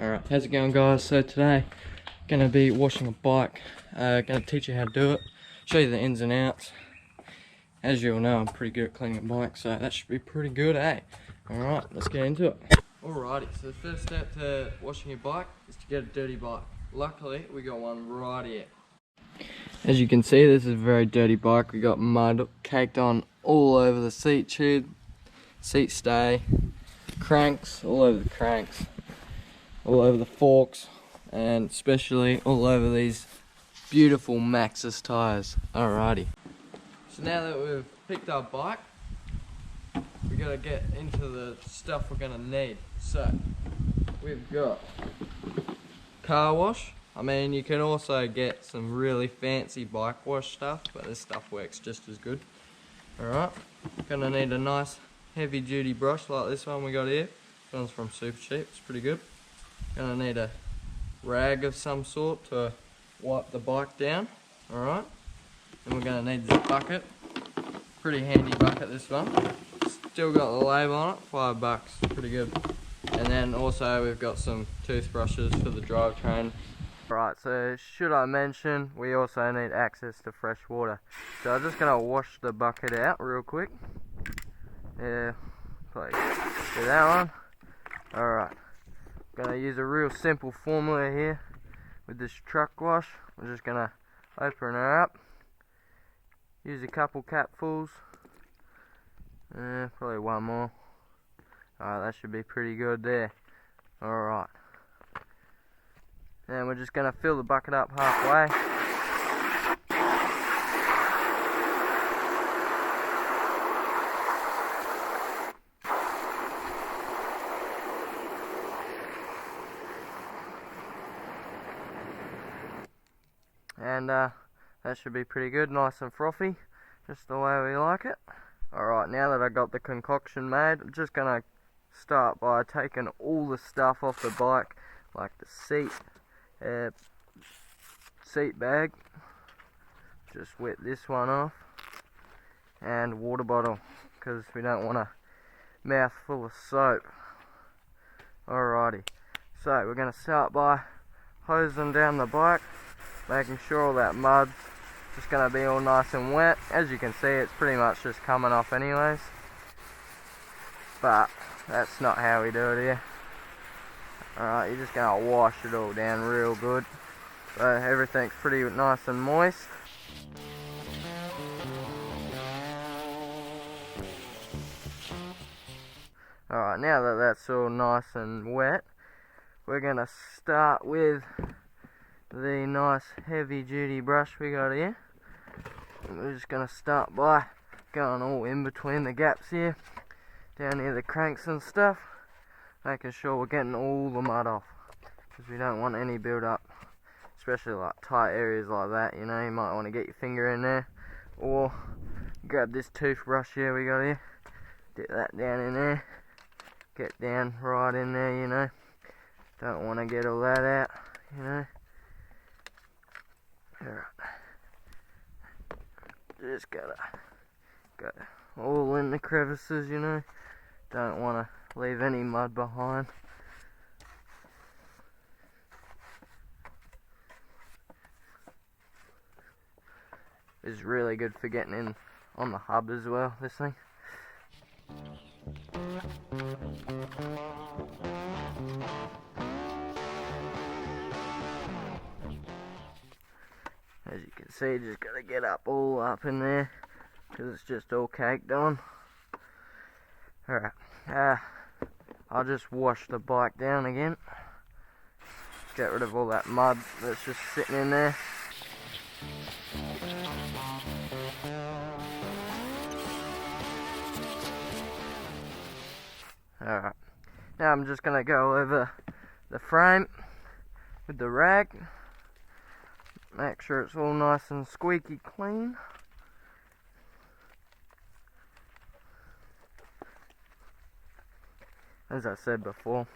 Alright, how's it going guys? So today, gonna be washing a bike. Gonna teach you how to do it, show you the ins and outs. As you all know, I'm pretty good at cleaning a bike, so that should be pretty good, eh? Alright, let's get into it. Alrighty, so the first step to washing your bike is to get a dirty bike. Luckily, we got one right here. As you can see, this is a very dirty bike. We got mud caked on all over the seat tube, seat stay, cranks, all over the cranks, all over the forks, and especially all over these beautiful Maxxis tyres. Alrighty. So now that we've picked our bike, we gotta get into the stuff we're gonna need. So we've got car wash. I mean, you can also get some really fancy bike wash stuff, but this stuff works just as good. Alright, gonna need a nice heavy duty brush like this one we got here. This one's from Supercheap, it's pretty good. Gonna need a rag of some sort to wipe the bike down. Alright, and we're gonna need this bucket. Pretty handy bucket, this one. Still got the label on it, $5, pretty good. And then also we've got some toothbrushes for the drivetrain. Right, so should I mention, we also need access to fresh water. So I'm just gonna wash the bucket out real quick. Yeah, please do that one. Alright, gonna use a real simple formula here with this truck wash. We're just gonna open her up, use a couple capfuls, probably one more. Alright, that should be pretty good there. Alright, and we're just gonna fill the bucket up halfway. And that should be pretty good, nice and frothy, just the way we like it. Alright, now that I got the concoction made, I'm just gonna start by taking all the stuff off the bike, like the seat bag, just wet this one off, and water bottle, because we don't want a mouth full of soap. Alrighty, so we're gonna start by hosing down the bike, making sure all that mud's just going to be all nice and wet. As you can see, it's pretty much just coming off anyways, but that's not how we do it here. Alright, you're just going to wash it all down real good so everything's pretty nice and moist. Alright, now that that's all nice and wet, we're going to start with the nice heavy duty brush we got here. And we're just going to start by going all in between the gaps here, down near the cranks and stuff, making sure we're getting all the mud off, because we don't want any build up, especially like tight areas like that. You know, you might want to get your finger in there, or grab this toothbrush here we got here, dip that down in there, get down right in there, you know, don't want to get all that out, you know. Alright, just gotta go all in the crevices, you know, don't want to leave any mud behind. It's really good for getting in on the hub as well, this thing. As you can see, just gotta get all up in there, because it's just all caked on. Alright, I'll just wash the bike down again, get rid of all that mud that's just sitting in there. Alright, now I'm just gonna go over the frame with the rag. Make sure it's all nice and squeaky clean. As I said before,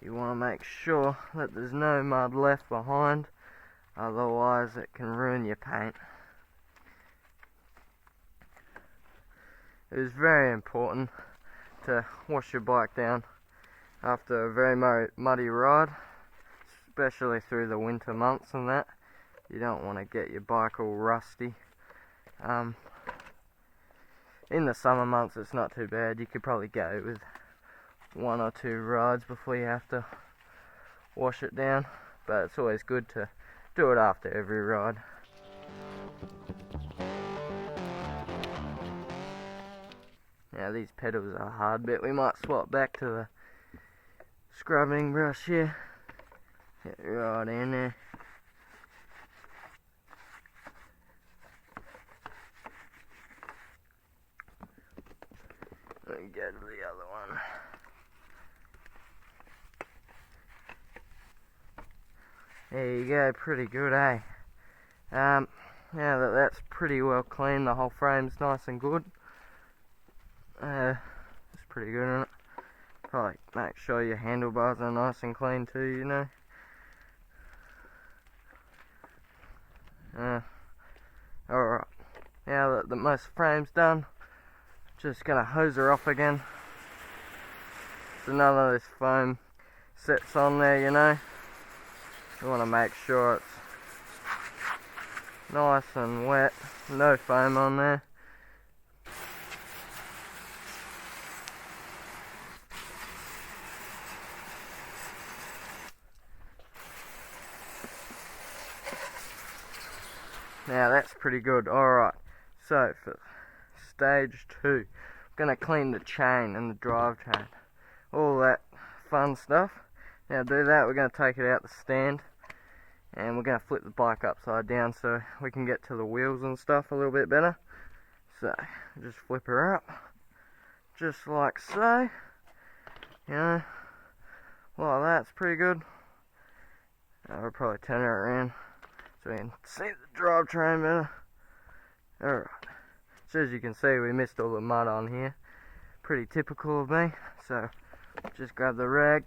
you want to make sure that there's no mud left behind, otherwise it can ruin your paint. It is very important to wash your bike down after a very muddy ride, especially through the winter months and that. You don't want to get your bike all rusty. In the summer months it's not too bad. You could probably go with 1 or 2 rides before you have to wash it down, but it's always good to do it after every ride. Now these pedals are a hard bit. We might swap back to the scrubbing brush here. Get right in there. Let me go to the other one. There you go, pretty good, eh? Now that that's pretty well clean, the whole frame's nice and good. It's pretty good, isn't it? Probably make sure your handlebars are nice and clean too, you know. Alright, now that the most frame's done, just gonna hose her off again. So none of this foam sits on there, you know. You want to make sure it's nice and wet, no foam on there. Now that's pretty good. Alright, so for stage 2, I'm going to clean the chain and the drivetrain. All that fun stuff. Now to do that, we're going to take it out the stand and we're going to flip the bike upside down so we can get to the wheels and stuff a little bit better. So, just flip her up, just like so. You know, like that's pretty good. I'll probably turn her around so we can see the drivetrain better. Alright, so as you can see, we missed all the mud on here. Pretty typical of me. So just grab the rag,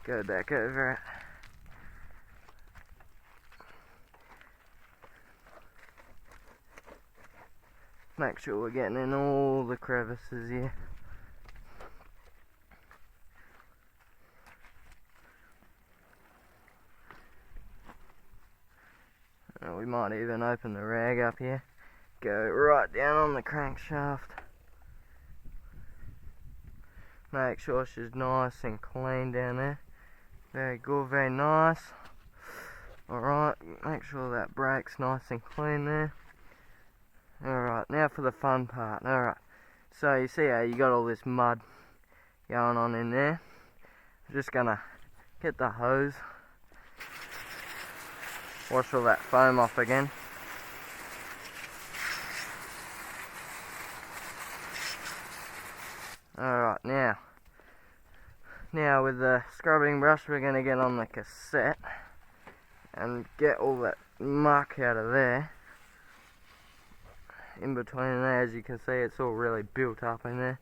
go back over it. Make sure we're getting in all the crevices here. We might even open the rag up here. Go right down on the crankshaft. Make sure she's nice and clean down there. Very good, very nice. Alright, make sure that brake's nice and clean there. Alright, now for the fun part. Alright, so you see how you got all this mud going on in there. I'm just gonna get the hose, wash all that foam off again. Alright, now with the scrubbing brush we're going to get on the cassette and get all that muck out of there. In between there, as you can see, it's all really built up in there.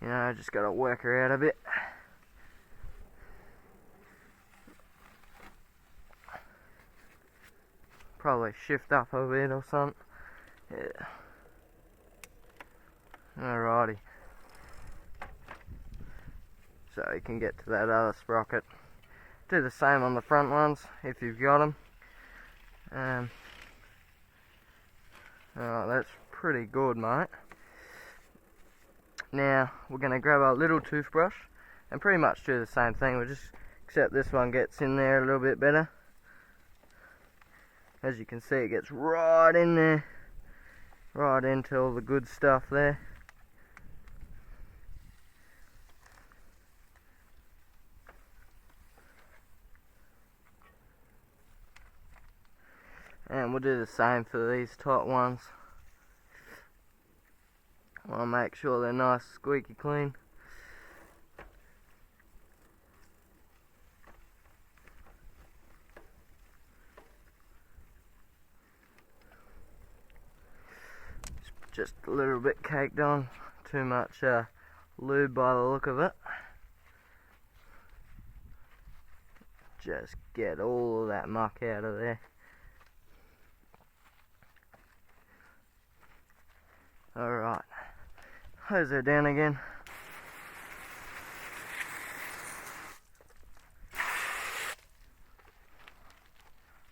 You know, I just got to work her out a bit. Probably shift up a bit or something. Yeah. Alrighty. So you can get to that other sprocket. Do the same on the front ones if you've got them. Alright, that's pretty good, mate. Now we're going to grab our little toothbrush and pretty much do the same thing. Except this one gets in there a little bit better. As you can see, it gets right in there, right into all the good stuff there. And we'll do the same for these top ones. I'll make sure they're nice, squeaky clean. Just a little bit caked on, too much lube by the look of it. Just get all of that muck out of there. Alright, hose her down again.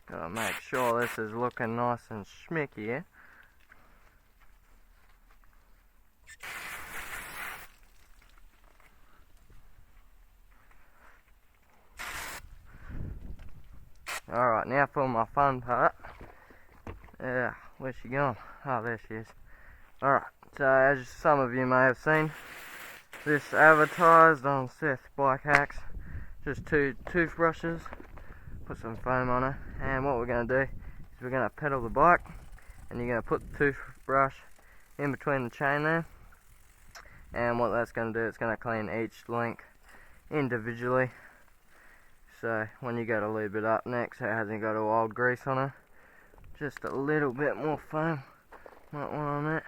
Gotta make sure this is looking nice and schmicky, yeah? Alright, now for my fun part. Yeah, where's she going? Oh, there she is. Alright, so as some of you may have seen, this advertised on Seth Bike Hacks. Just 2 toothbrushes, put some foam on it, and what we're going to do is we're going to pedal the bike, and you're going to put the toothbrush in between the chain there, and what that's going to do, it's going to clean each link individually. So when you go to lube it up next, it hasn't got all old grease on it, just a little bit more foam, might want on it.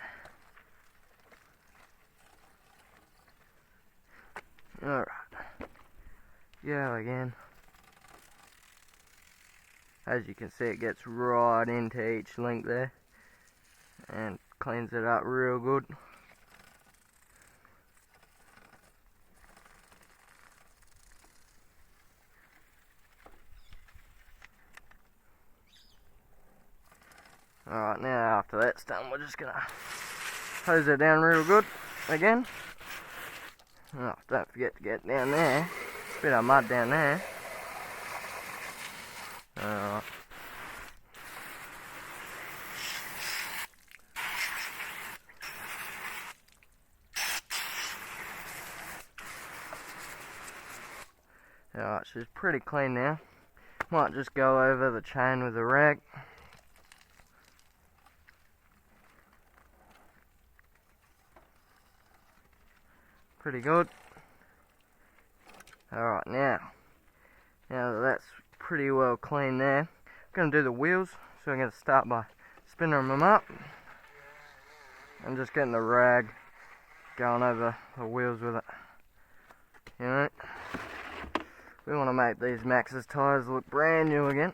Alright, go again. As you can see, it gets right into each link there and cleans it up real good. Alright, now after that's done, we're just gonna hose it down real good again. Oh, don't forget to get down there. Bit of mud down there. Alright. Alright, she's pretty clean now. Might just go over the chain with a rag. Pretty good. Alright, now that that's pretty well clean there, I'm going to do the wheels. So I'm going to start by spinning them up and just getting the rag going over the wheels with it. You know, we want to make these Maxxis tyres look brand new again,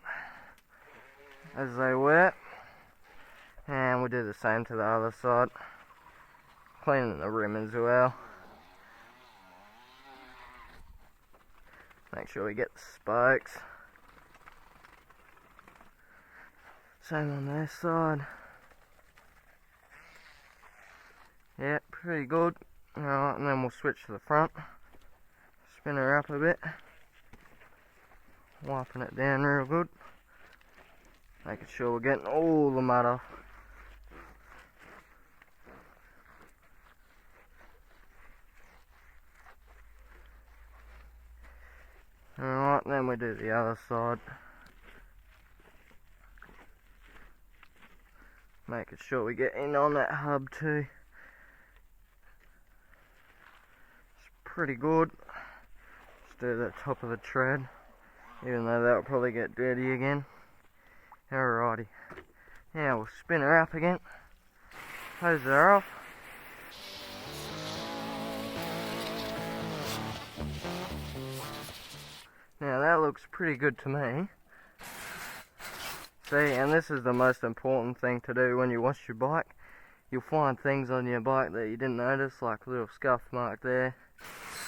as they were. And we'll do the same to the other side, cleaning the rim as well. Make sure we get the spokes. Same on this side. Yeah, pretty good. Alright, and then we'll switch to the front. Spin her up a bit. Wiping it down real good. Making sure we're getting all the mud off. Alright, then we do the other side. Making sure we get in on that hub too. It's pretty good. Just do the top of the tread, even though that will probably get dirty again. Alrighty. Now we'll spin her up again. Hose her off. Now that looks pretty good to me. See, and this is the most important thing to do when you wash your bike. You'll find things on your bike that you didn't notice, like a little scuff mark there.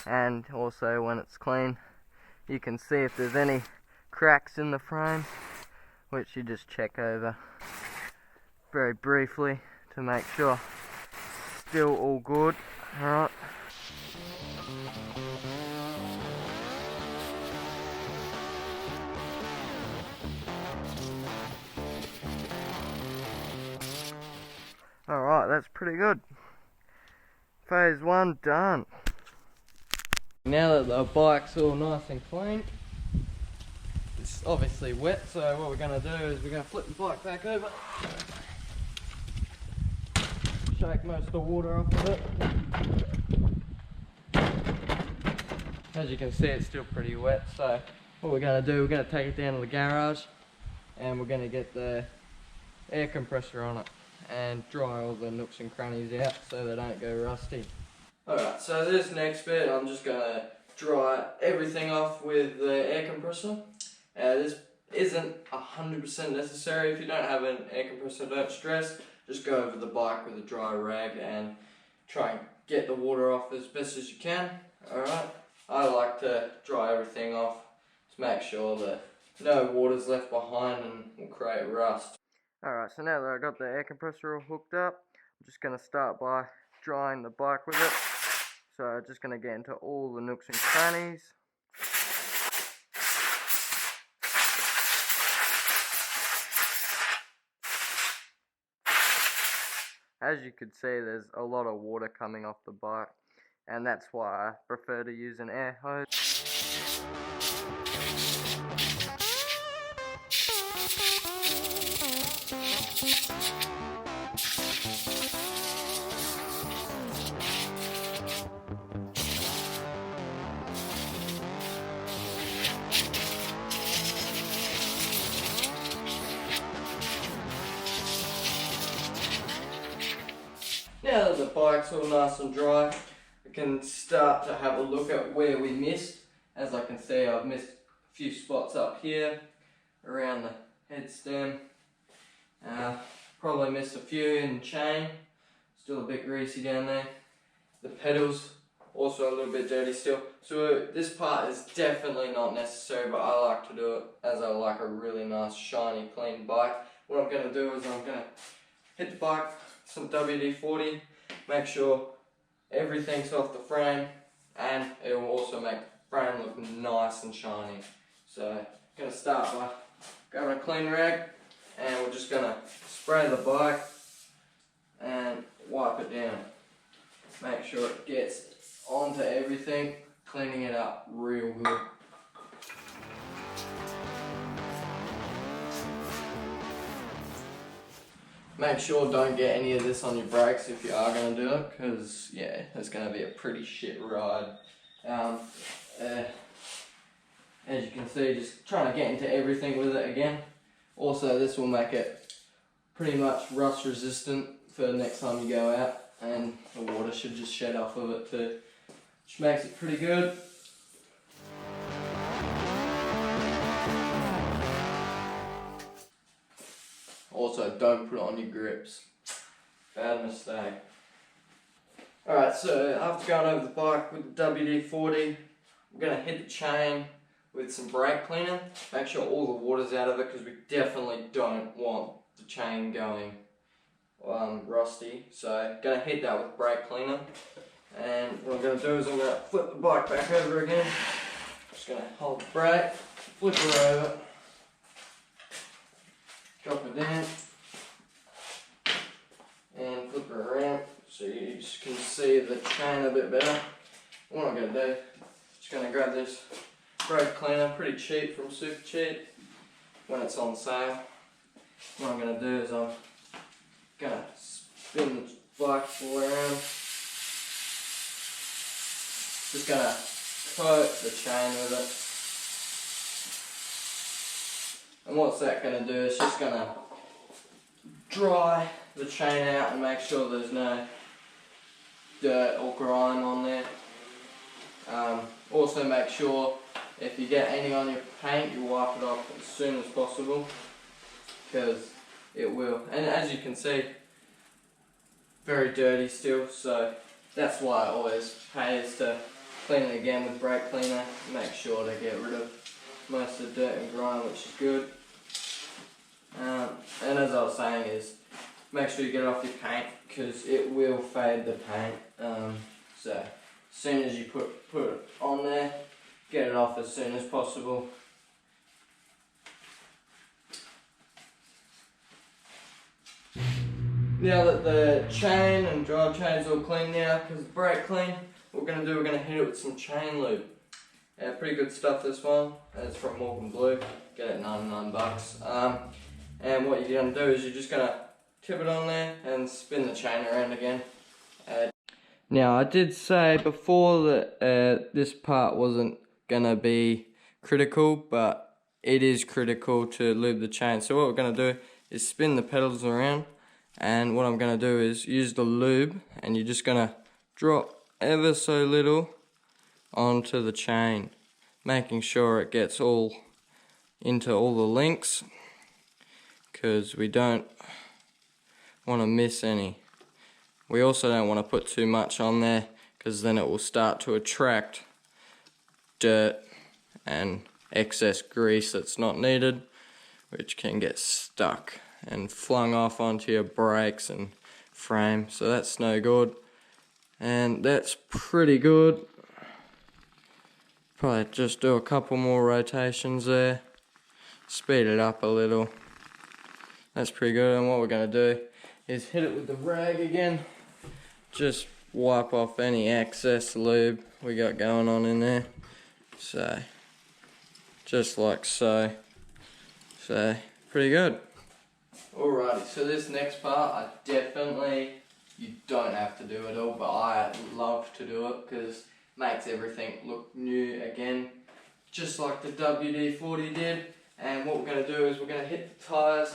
And also when it's clean, you can see if there's any cracks in the frame, which you just check over very briefly to make sure it's still all good. Alright. Alright, that's pretty good. Phase 1 done. Now that the bike's all nice and clean, it's obviously wet, so what we're going to do is we're going to flip the bike back over, shake most of the water off of it. As you can see, it's still pretty wet, so what we're going to do, we're going to take it down to the garage and we're going to get the air compressor on it and dry all the nooks and crannies out so they don't go rusty. Alright, so this next bit, I'm just going to dry everything off with the air compressor. This isn't 100% necessary. If you don't have an air compressor, don't stress. Just go over the bike with a dry rag and try and get the water off as best as you can. Alright, I like to dry everything off to make sure that no water's left behind and will create rust. Alright, so now that I got the air compressor all hooked up, I'm just going to start by drying the bike with it. So I'm just going to get into all the nooks and crannies. As you can see, there's a lot of water coming off the bike, and that's why I prefer to use an air hose. Now that the bike's all nice and dry, we can start to have a look at where we missed. As I can see, I've missed a few spots up here, around the head stem. Probably missed a few in the chain, still a bit greasy down there. The pedals, also a little bit dirty still. So this part is definitely not necessary, but I like to do it as I like a really nice, shiny, clean bike. What I'm going to do is I'm going to hit the bike, some WD-40, make sure everything's off the frame, and it will also make the frame look nice and shiny. So I'm going to start by grabbing a clean rag, and we're just going to spray the bike and wipe it down. Make sure it gets onto everything, cleaning it up real good. Make sure don't get any of this on your brakes if you are going to do it, because yeah, it's going to be a pretty shit ride. As you can see, just trying to get into everything with it again. Also, this will make it pretty much rust resistant for the next time you go out, and the water should just shed off of it too, which makes it pretty good. Also, don't put it on your grips. Bad mistake. Alright, so after going over the bike with the WD-40, we're going to hit the chain with some brake cleaner. Make sure all the water's out of it, because we definitely don't want the chain going rusty. So, going to hit that with brake cleaner. And what I'm going to do is I'm going to flip the bike back over again. Just going to hold the brake, flip her over. Drop it down and flip her around so you can see the chain a bit better. What I'm going to do, just going to grab this brake cleaner, pretty cheap from Super Cheap when it's on sale. What I'm going to do is I'm going to spin the bike all around. Just going to coat the chain with it. And what's that going to do is just going to dry the chain out and make sure there's no dirt or grime on there. Also make sure if you get any on your paint, you wipe it off as soon as possible, because it will. And as you can see, very dirty still, so that's why I always pays to clean it again with brake cleaner. Make sure to get rid of most of the dirt and grime, which is good. And as I was saying, is make sure you get it off your paint, because it will fade the paint. So as soon as you put it on there, get it off as soon as possible. Now that the chain and drive chain's all clean now, because the brake clean, what we're going to do, we're going to hit it with some chain lube. Yeah, pretty good stuff, this one. It's from Morgan Blue. Get it $99. And what you're going to do is you're just going to tip it on there and spin the chain around again. Now I did say before that this part wasn't going to be critical, but it is critical to lube the chain. So what we're going to do is spin the pedals around, and what I'm going to do is use the lube, and you're just going to drop ever so little onto the chain, making sure it gets all into all the links, because we don't want to miss any. We also don't want to put too much on there, because then it will start to attract dirt and excess grease that's not needed, which can get stuck and flung off onto your brakes and frame, so that's no good. And that's pretty good. Probably just do a couple more rotations there, speed it up a little. That's pretty good. And what we're going to do is hit it with the rag again, just wipe off any excess lube we got going on in there. So just like so. So pretty good. Alrighty, so this next part, you don't have to do it all, but I love to do it because it makes everything look new again, just like the WD-40 did. And what we're going to do is we're going to hit the tyres,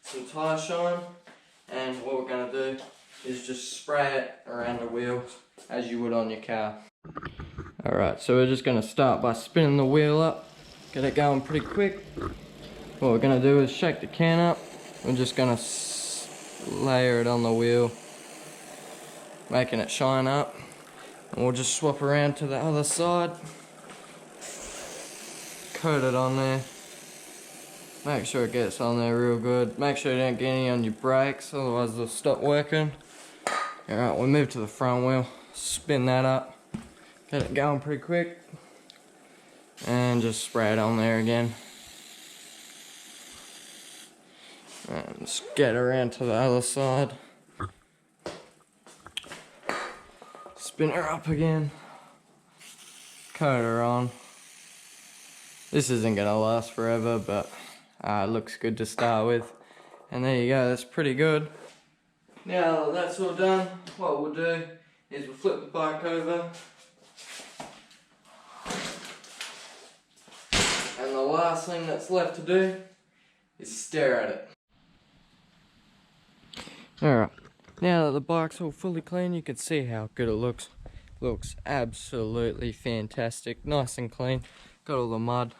some tyre shine, and what we're going to do is just spray it around the wheels as you would on your car. Alright, so we're just going to start by spinning the wheel up, get it going pretty quick. What we're going to do is shake the can up. We're just going to layer it on the wheel, making it shine up. And we'll just swap around to the other side, coat it on there. Make sure it gets on there real good. Make sure you don't get any on your brakes, otherwise they'll stop working. Alright, we'll move to the front wheel, spin that up, get it going pretty quick, and just spray it on there again. And let's get around to the other side. Spin her up again. Coat her on. This isn't gonna last forever, but it looks good to start with. And there you go, that's pretty good. Now that that's all done, what we'll do is we'll flip the bike over. And the last thing that's left to do is stare at it. Alright, now that the bike's all fully clean, you can see how good it looks. Looks absolutely fantastic, nice and clean. Got all the mud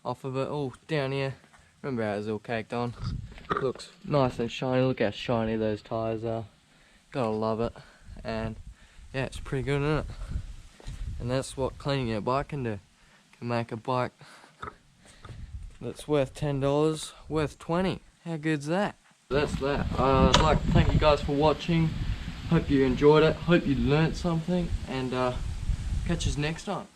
off of it, all down here. Remember how it was all caked on. Looks nice and shiny, look how shiny those tyres are. Gotta love it. And yeah, it's pretty good, isn't it? And that's what cleaning your bike can do. Can make a bike that's worth $10, worth $20. How good's that? That's that. I'd like to thank you guys for watching. Hope you enjoyed it. Hope you learnt something. And catch us next time.